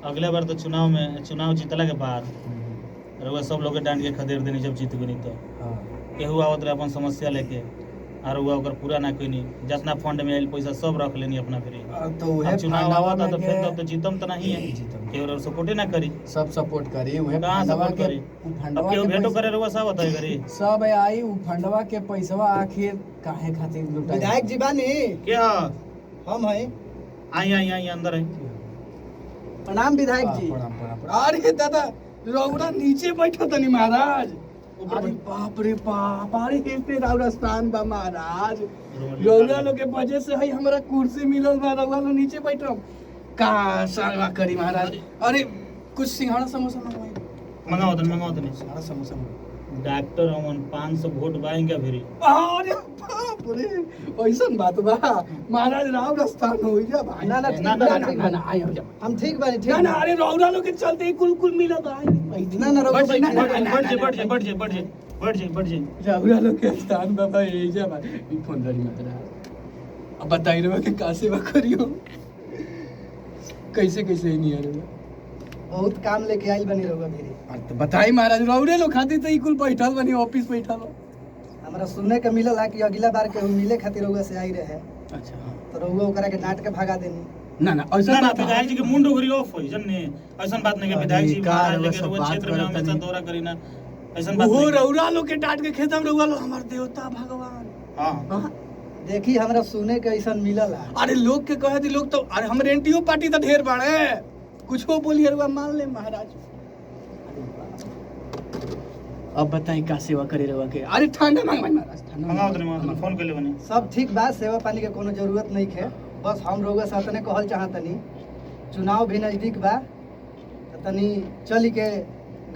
अगले बार तो चुनाव जीतला के बाद रउआ सब लोग के डांट के खदेड़ देनी जब जीत गनी तो हाँ केहू आवत रहे अपन समस्या लेके और रउआ ओकर पूरा ना कइनी जितना फंड में आइल पैसा सब रख लेनी अपना फिर तो उहे अब चुनाव फंडवा आवता में तो के फिर तो जीतम तो नहीं है जीतम। केहू और सपोर्टे ना करी सब सपोर्ट करी उहे कहाँ फंडवा सपोर्ट के करी उ अब फंडवा केहू के भेटो पैसा- करे रउआ सब बताई करी सब आई उ फंडवा के पैसवा आखिर काहे खातिर लुटाई विधायक जी बानी क्या हम है। आई अंदर आई प्रणाम विधायक जी। प्रणाम प्रणाम। अरे दादा रौरा नीचे बैठो तनी महाराज ऊपर अरे बैठ। बाप रे बाप अरे इतने रौरा स्थान बा महाराज रौरा लोग के वजह से है हमरा कुर्सी मिलल बा रौरा लोग नीचे बैठो का सेवा करी महाराज अरे कुछ सिंघाड़ा समोसा मंगवाई मंगाओ तनी सिंघाड़ा समोसा मंगवाई डॉक्टर हमन 500 वोट बाएंगे फिर अरे बाप रे ऐसन बात बा महाराज राव स्थान हो जा भाई ना, ना, ना आई हो जा हम ठीक बानी ठीक। ना ना अरे रौरा लोग के चलते ही कुल मिलत आई ना ना रउआ बैठ बढ़ रौरा लोग के स्थान बाबा यही जा भाई ई फोन धरी मत अब बताई रहो कि का सेवा करियो कैसे कैसे नहीं आ रहा बहुत काम लेके आइल बनी रउआ मेरी। अरे तो बताई महाराज रौरे लोग खातिर तो ई कुल बैठल बनी ऑफिस बैठल हो हमरा सुनने के मिलल है कि अगला बार के मिले खातिर रउआ से आई रहे अच्छा तो रउआ ओकरा के डांट के भगा देनी। ना ना ऐसा बात विधायक जी के मुंड उगरी ऑफ होई जन्ने ऐसन बात नहीं के विधायक जी अधिकार महाराज वो लेके सब रउआ बात क्षेत्र में करत हमेशा नहीं। दौरा करी ना ऐसन बात वो नहीं रौरा लोग के डांट के खेतम रौरा लोग हमार देवता भगवान हां हाँ? देखी हमरा सुने के ऐसा मिलल है। अरे लोग के कहे थी लोग तो अरे हम रेंटियो पार्टी तो ढेर बाड़े कुछ को बोलिए रुआ मान ले महाराज अब बताई का सेवा करे रवा के अरे ठंडा मंगवाई महाराज ठंडा मंगाओ तनी फोन कर ले बनी सब ठीक बा सेवा पानी के कोनो जरूरत नहीं है। बस हम रउआ से अतने कहल चाहतनी चुनाव भी नजदीक बा त तनी चली के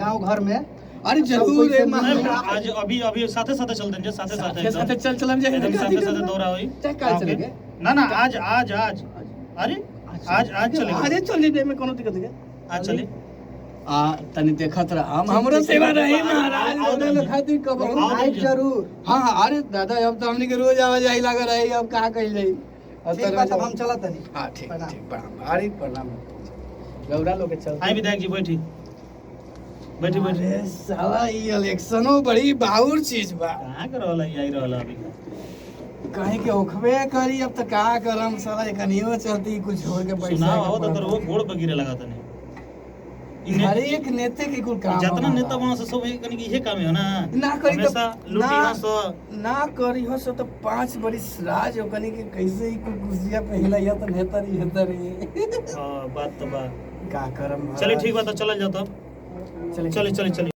गांव घर में अरे सब जरूर कोई से रे मिल- महाराज आज अभी साथे साथे चलते हैं साथे साथे साथे साथे चल चलम जाए एकदम साथे साथे दौरा होई चाहे काल चलेंगे ना आज अरे आज चलेगा अरे चल जे में कोनो दिक्कत है आज चले आ तनी देखत रह हम हमरो सेवा रही महाराज आओ, दादा लोग खातिर कब हम आओ, आइब जरूर। हां हां अरे दादा अब तो हमनी के रोज आवा जाई लगा रही अब का कइल जाई ठीक बा तब हम चलतनी। हां ठीक प्रणाम। ठीक प्रणाम अरे प्रणाम रौरा लोग के चल आई विधायक जी बैठी बैठी अरे साला ई इलेक्शनो बड़ी बाहुर चीज बा कहां कर वाला आई रहला अभी कहीं के ओखबे करी अब तो का करम साला कनियो चलती कुछ छोड़ के पैसा सुनाव हो तो वो गोड़ पे गिरे लगा तने हर एक नेते के कुल काम जितना होला। नेता बना से सब कनी के इहे काम है ना ना करी तो हमेशा लूटी ना- ना सो ना करी हो सो तो 5 बरिस राज ओकनी के कैसे ही कुल कुर्सिया पे हिलाइया तो नेता रही बात तो बा का करम चलिए ठीक बा तो चल जाओ तब चले चले